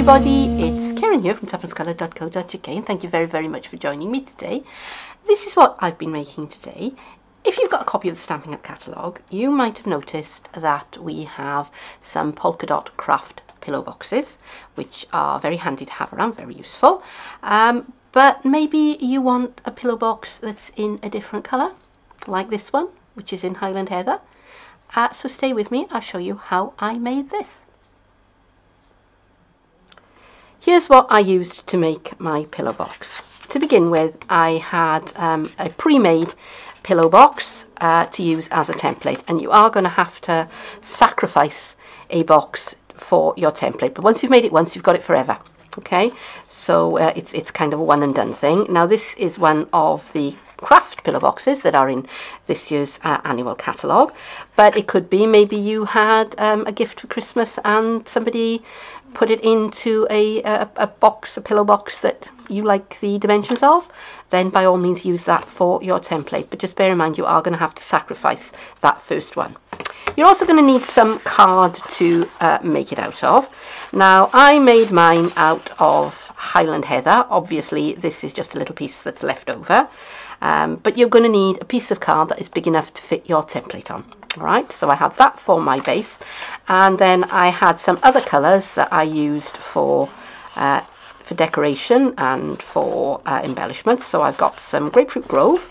everybody, it's Keren here from tuppencecoloured.co.uk, and thank you very much for joining me today. This is what I've been making today. If you've got a copy of the Stampin' Up catalogue, you might have noticed that we have some polka dot craft pillow boxes, which are very handy to have around, very useful. But maybe you want a pillow box that's in a different colour, like this one, which is in Highland Heather. So stay with me, I'll show you how I made this. Here's what I used to make my pillow box. To begin with, I had a pre-made pillow box to use as a template, and you are going to have to sacrifice a box for your template, but once you've made it once, you've got it forever. Okay, so it's kind of a one and done thing. Now this is one of the craft pillow boxes that are in this year's annual catalogue, but it could be maybe you had a gift for Christmas and somebody put it into a pillow box that you like the dimensions of, then by all means use that for your template, but just bear in mind you are going to have to sacrifice that first one. You're also going to need some card to make it out of. Now I made mine out of Highland Heather. Obviously this is just a little piece that's left over, but you're going to need a piece of card that is big enough to fit your template on. Alright, so I had that for my base, and then I had some other colours that I used for decoration and for embellishments. So I've got some Grapefruit Grove,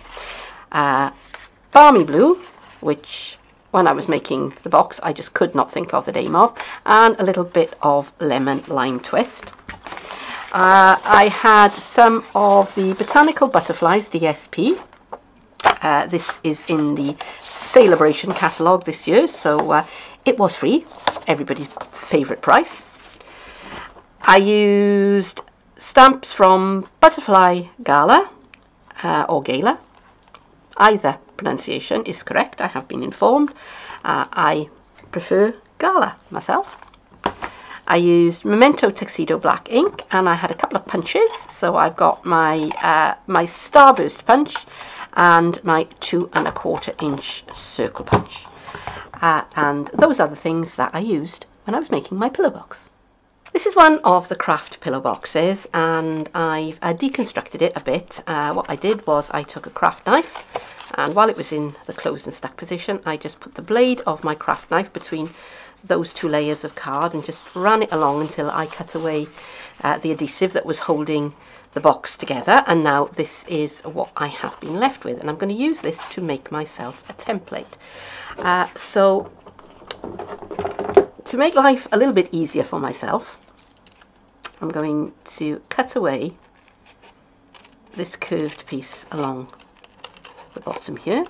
Balmy Blue, which when I was making the box I just could not think of the name of, and a little bit of Lemon Lime Twist. I had some of the Botanical Butterflies DSP. This is in the Sale-A-Bration catalogue this year, so it was free, everybody's favourite price. I used stamps from Butterfly Gala or Gala. Either pronunciation is correct, I have been informed. I prefer Gala myself. I used Memento Tuxedo Black ink, and I had a couple of punches. So I've got my my Starburst punch and my 2 1/4 inch circle punch, and those are the things that I used when I was making my pillow box. This is one of the craft pillow boxes, and I've deconstructed it a bit. What I did was I took a craft knife, and while it was in the closed and stuck position, I just put the blade of my craft knife between those 2 layers of card and just ran it along until I cut away the adhesive that was holding the box together. And now this is what I have been left with, and I'm going to use this to make myself a template. So to make life a little bit easier for myself, I'm going to cut away this curved piece along the bottom here,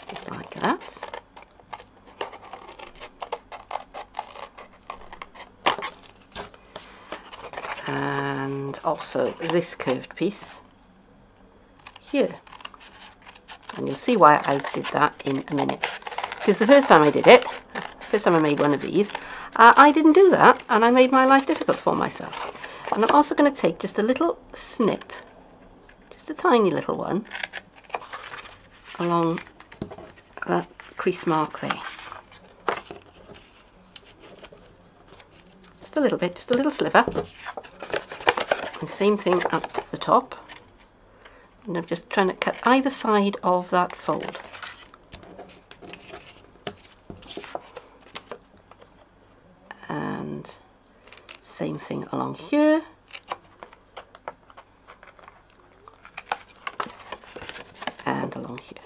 just like that. And also this curved piece here, and you'll see why I did that in a minute, because the first time I did it, first time I made one of these, I didn't do that, and I made my life difficult for myself. And I'm also going to take just a little snip, just a tiny little one, along that crease mark there. Just a little bit, just a little sliver. And same thing at the top. And I'm just trying to cut either side of that fold. And same thing along here. And along here.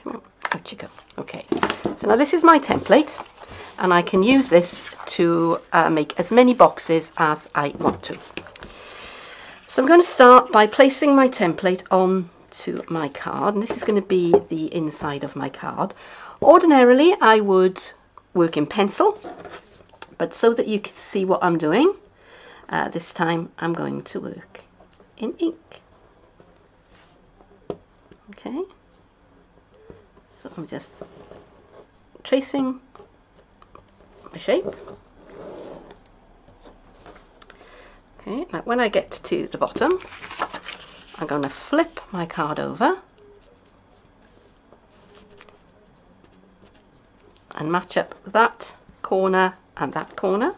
Come on, out you go. Okay, so now this is my template, and I can use this to make as many boxes as I want to. So I'm going to start by placing my template onto my card, and this is going to be the inside of my card. Ordinarily I would work in pencil, but so that you can see what I'm doing, this time I'm going to work in ink. Okay, so I'm just tracing the shape. Okay, now when I get to the bottom, I'm going to flip my card over and match up that corner and that corner.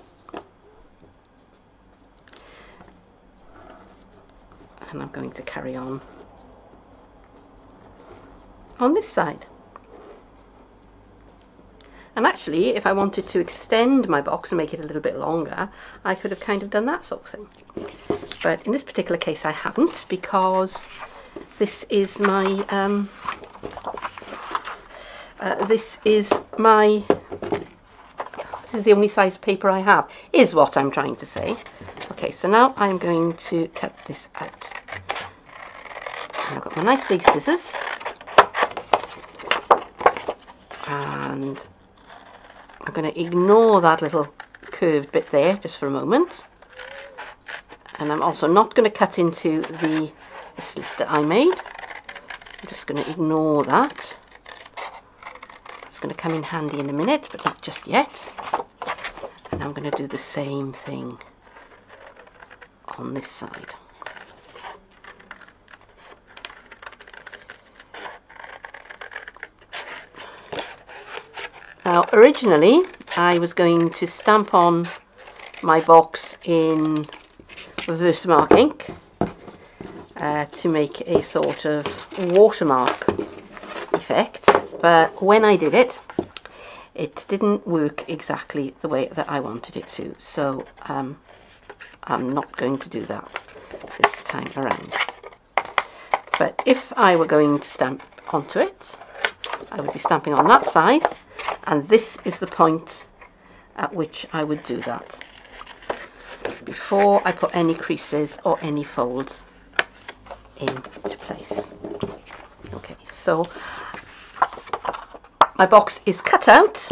And I'm going to carry on this side. And actually, if I wanted to extend my box and make it a little bit longer, I could have kind of done that sort of thing. But in this particular case I haven't, because this is the only size of paper I have, is what I'm trying to say. Okay, so now I'm going to cut this out. And I've got my nice big scissors, and I'm going to ignore that little curved bit there just for a moment. And I'm also not going to cut into the slit that I made. I'm just going to ignore that. It's going to come in handy in a minute, but not just yet. And I'm going to do the same thing on this side. Now, originally I was going to stamp on my box in Versamark ink to make a sort of watermark effect, but when I did it, it didn't work exactly the way that I wanted it to, so I'm not going to do that this time around. But if I were going to stamp onto it, I would be stamping on that side, and this is the point at which I would do that, before I put any creases or any folds into place. Okay, so my box is cut out,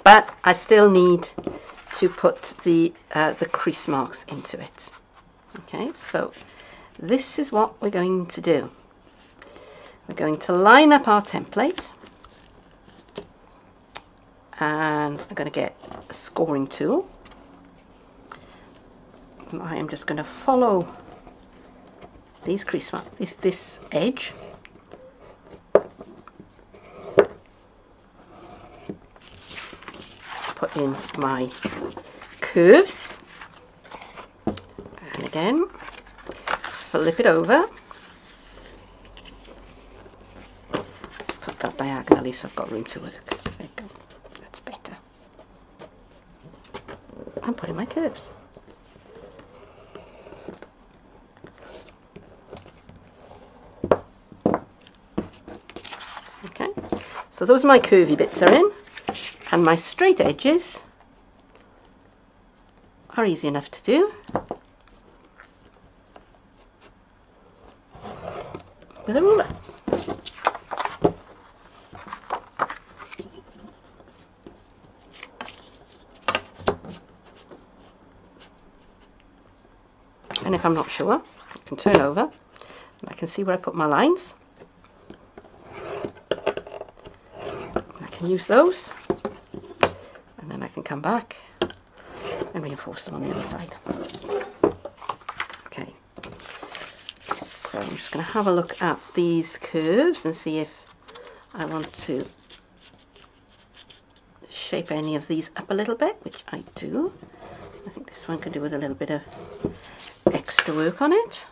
but I still need to put the crease marks into it. Okay, so this is what we're going to do. We're going to line up our template, and I'm going to get a scoring tool. And I am just going to follow these crease marks, this edge, put in my curves, and again flip it over, put that diagonally so I've got room to work. There you go, that's better. I'm putting my curves. Okay, so those are my curvy bits are in, and my straight edges are easy enough to do with a ruler. And if I'm not sure, I can turn over and I can see where I put my lines. I can use those, and then I can come back and reinforce them on the other side. Okay, so I'm just going to have a look at these curves and see if I want to shape any of these up a little bit, which I do. I think this one could do with a little bit of extra work on it,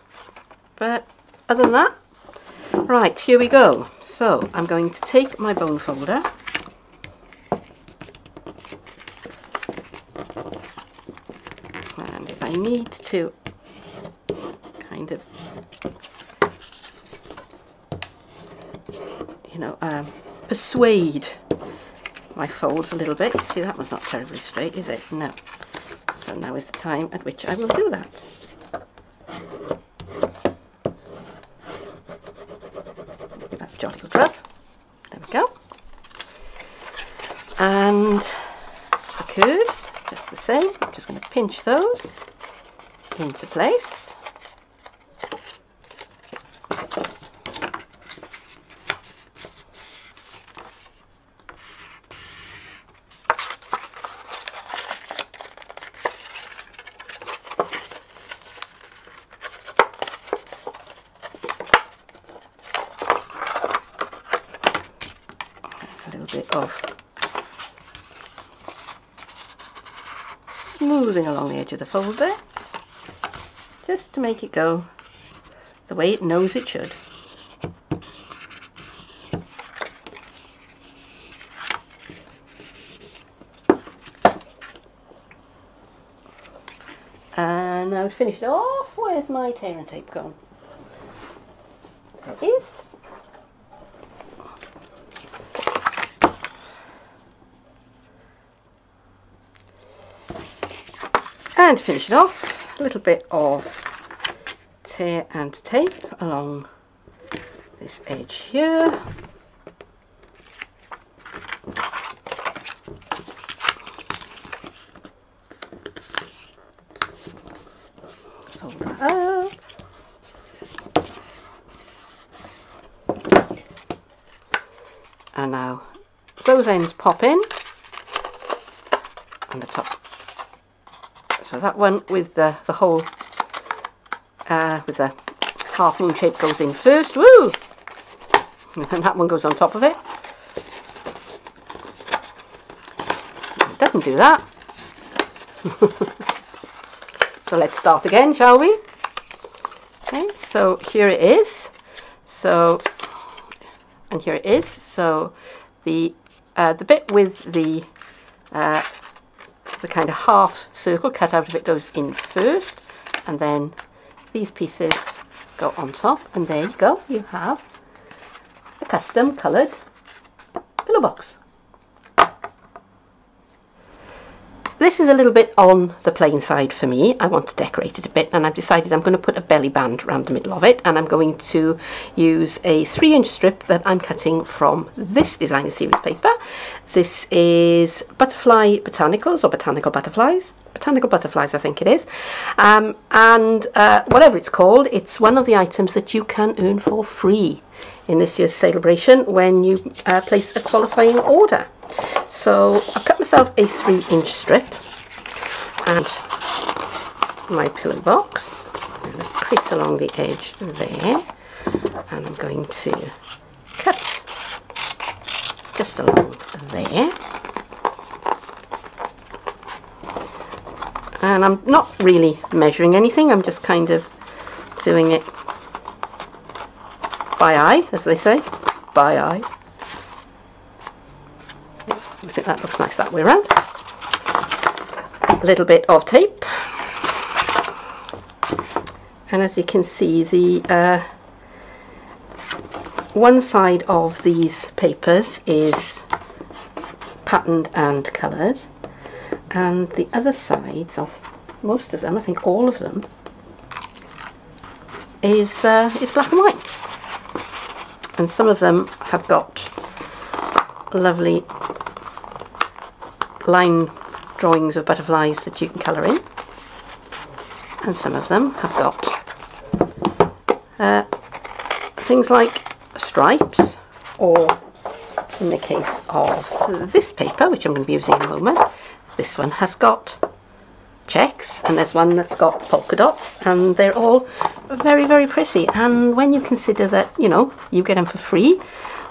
but other than that, right, here we go. So I'm going to take my bone folder and if I need to kind of, you know, persuade my folds a little bit. You see, that one's not terribly straight, is it? No. So now is the time at which I will do that. Give that a jolly good rub. There we go. And the curves, just the same. I'm just going to pinch those into place. little bit of smoothing along the edge of the fold there, just to make it go the way it knows it should. And now to finish it off, where's my tear and tape gone? There it is. And to finish it off, a little bit of tear and tape along this edge here. Fold that up. And now those ends pop in on the top. So that one with the whole with the half moon shape goes in first. Woo! And then that one goes on top of it. It doesn't do that. So let's start again, shall we? Okay, so here it is. So, and here it is. So the bit with the kind of half circle cut out of it goes in first, and then these pieces go on top, and there you go, you have a custom coloured pillow box. This is a little bit on the plain side for me. I want to decorate it a bit, and I've decided I'm going to put a belly band around the middle of it, and I'm going to use a 3-inch strip that I'm cutting from this designer series paper. This is Butterfly Botanicals, or Botanical Butterflies. Botanical Butterflies, I think it is. And whatever it's called, it's one of the items that you can earn for free in this year's Sale-A-Bration when you place a qualifying order. So I've cut myself a 3-inch strip and my pillow box. I'm going to crease along the edge there, and I'm going to cut just along there. And I'm not really measuring anything, I'm just kind of doing it by eye, as they say, by eye. I think that looks nice that way around. A little bit of tape, and as you can see, the one side of these papers is patterned and coloured, and the other sides of most of them, I think all of them, is black and white, and some of them have got lovely line drawings of butterflies that you can colour in, and some of them have got things like stripes, or in the case of this paper, which I'm going to be using in a moment, this one has got checks, and there's one that's got polka dots, and they're all very, very pretty. And when you consider that, you know, you get them for free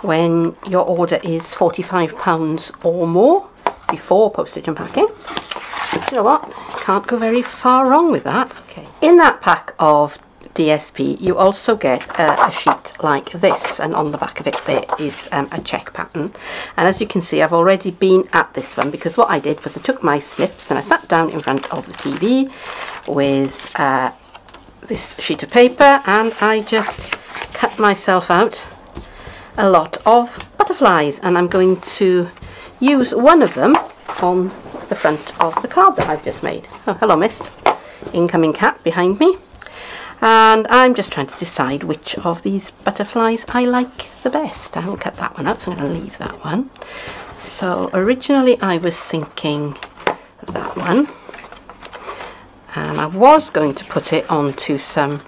when your order is £45 or more before postage and packing, you know what, can't go very far wrong with that. Okay, in that pack of DSP you also get a sheet like this, and on the back of it there is a check pattern. And as you can see, I've already been at this one, because what I did was I took my slips and I sat down in front of the TV with this sheet of paper, and I just cut myself out a lot of butterflies, and I'm going to use one of them on the front of the card that I've just made. Oh, hello Mist, incoming cat behind me. And I'm just trying to decide which of these butterflies I like the best. I haven't cut that one out, so I'm going to leave that one. So originally I was thinking that one, and I was going to put it onto some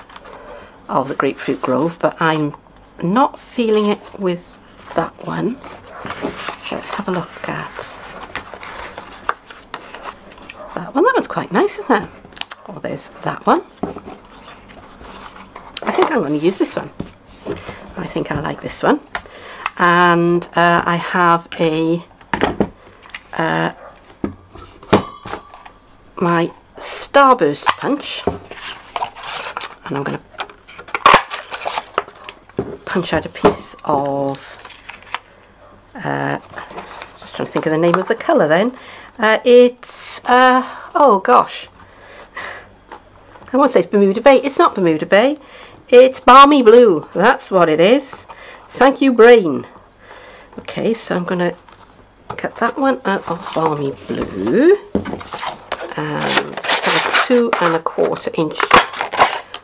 of the Grapefruit Grove, but I'm not feeling it with that one. So let's have a look at that one. That one's quite nice, isn't it? Oh, there's that one. I think I'm going to use this one. I think I like this one. and I have my Starburst punch, and I'm going to punch out a piece of, just trying to think of the name of the colour then. It's, oh gosh, I won't say it's Bermuda Bay. It's not Bermuda Bay. It's Balmy Blue. That's what it is. Thank you, brain. Okay, so I'm going to cut that one out of Balmy Blue. And have a 2 1/4 inch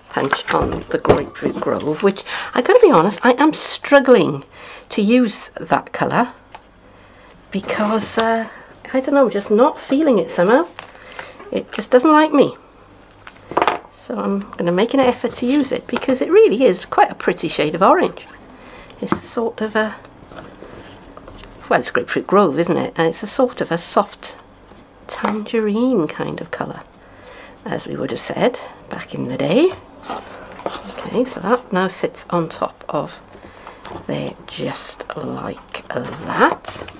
punch on the Grapefruit Grove, which I gotta be honest, I am struggling to use that colour because I don't know, just not feeling it somehow. It just doesn't like me. So I'm going to make an effort to use it because it really is quite a pretty shade of orange. It's sort of a, well, it's Grapefruit Grove, isn't it? And it's a sort of a soft tangerine kind of colour, as we would have said back in the day. Okay, so that now sits on top of there just like that.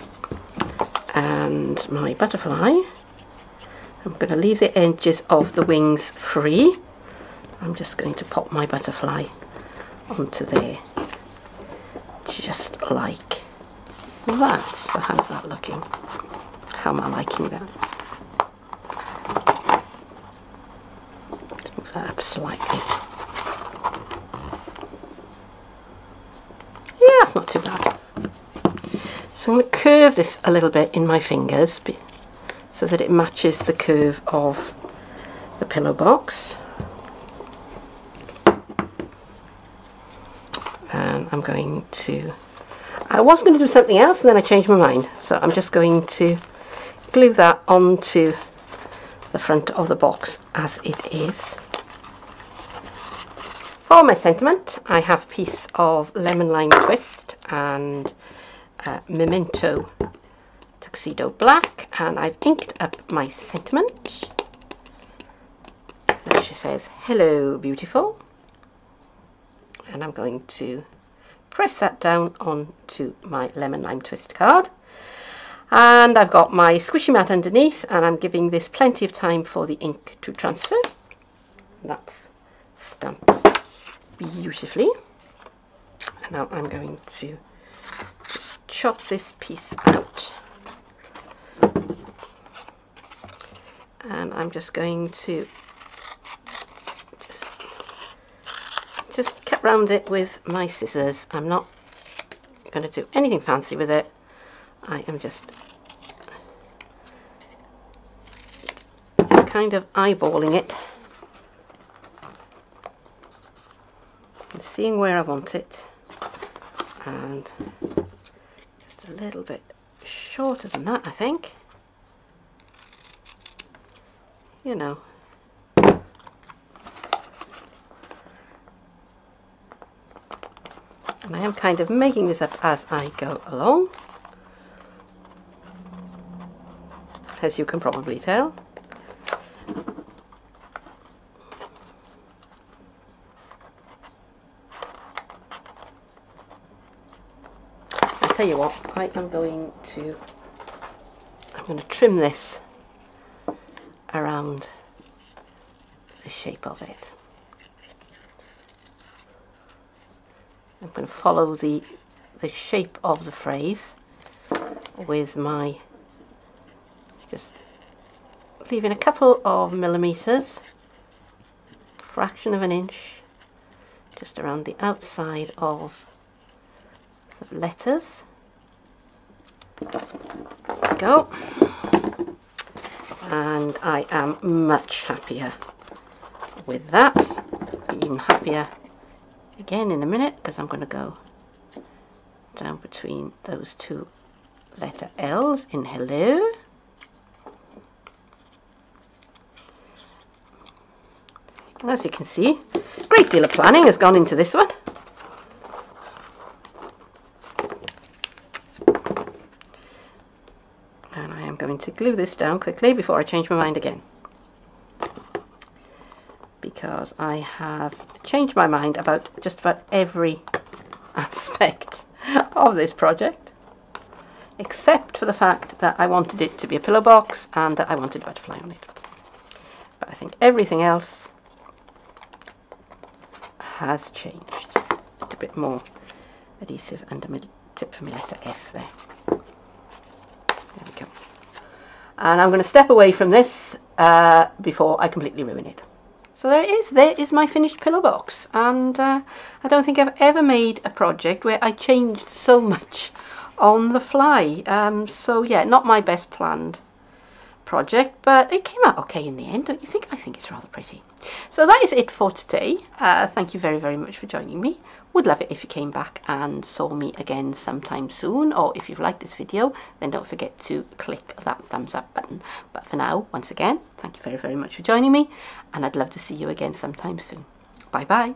And my butterfly, I'm going to leave the edges of the wings free. I'm just going to pop my butterfly onto there, just like that. So how's that looking? How am I liking that? Let's move that up slightly. Yeah, that's not too bad. So I'm going to curve this a little bit in my fingers so that it matches the curve of the pillow box. And I'm going to, I was going to do something else and then I changed my mind, so I'm just going to glue that onto the front of the box as it is. For my sentiment, I have a piece of lemon lime twist and Memento Tuxedo Black, and I've inked up my sentiment, which says hello beautiful, and I'm going to press that down onto my lemon lime twist card. And I've got my squishy mat underneath, and I'm giving this plenty of time for the ink to transfer. That's stamped beautifully. And now I'm going to just chop this piece out. And I'm just going to just cut round it with my scissors. I'm not going to do anything fancy with it. I am just kind of eyeballing it and seeing where I want it, and just a little bit shorter than that, I think, you know. And I am kind of making this up as I go along, as you can probably tell. I tell you what, I'm going to trim this around the shape of it. I'm going to follow the shape of the phrase with my, just leaving a couple of millimeters, fraction of an inch, just around the outside of the letters. There we go. And I am much happier with that. Even happier again in a minute, because I'm going to go down between those two letter L's in hello. And as you can see, a great deal of planning has gone into this one. And I am going to glue this down quickly before I change my mind again, because I have changed my mind about just about every aspect of this project, except for the fact that I wanted it to be a pillow box and that I wanted a butterfly on it. But I think everything else has changed. A bit more adhesive under my tip for my letter F there. There we go. And I'm going to step away from this before I completely ruin it. So there it is. There is my finished pillow box, and I don't think I've ever made a project where I changed so much on the fly. So yeah, not my best planned project, but it came out okay in the end, don't you think? I think it's rather pretty. So that is it for today. Thank you very, very much for joining me. Would love it if you came back and saw me again sometime soon, or if you've liked this video, then don't forget to click that thumbs up button. But for now, once again, thank you very, very much for joining me, and I'd love to see you again sometime soon. Bye bye.